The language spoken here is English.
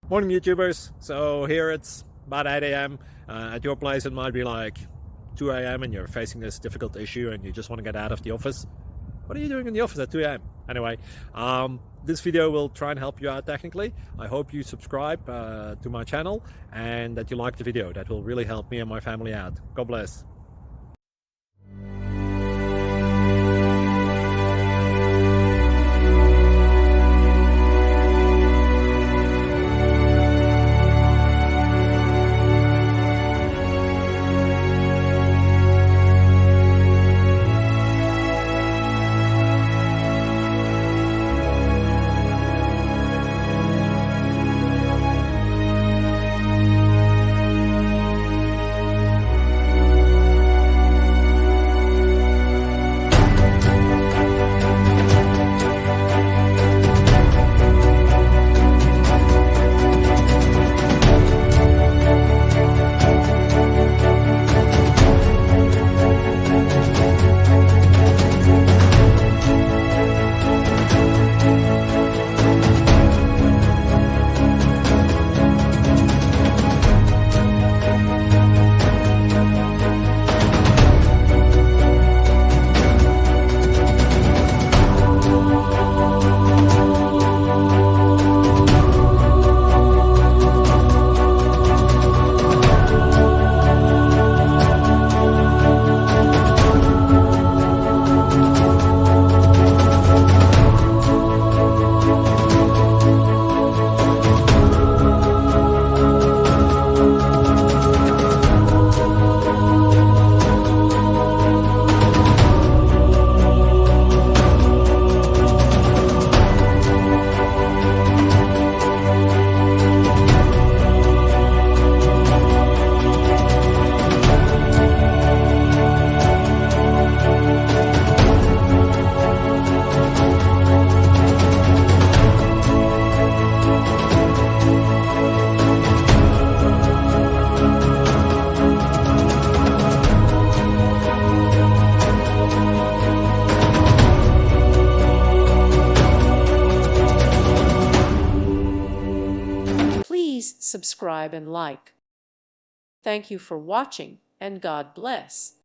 Morning YouTubers. So here it's about 8 a.m. At your place it might be like 2 a.m. and you're facing this difficult issue and you just want to get out of the office. What are you doing in the office at 2 a.m.? Anyway, this video will try and help you out technically. I hope you subscribe to my channel and that you like the video. That will really help me and my family out. God bless. Please subscribe and like. Thank you for watching, and God bless.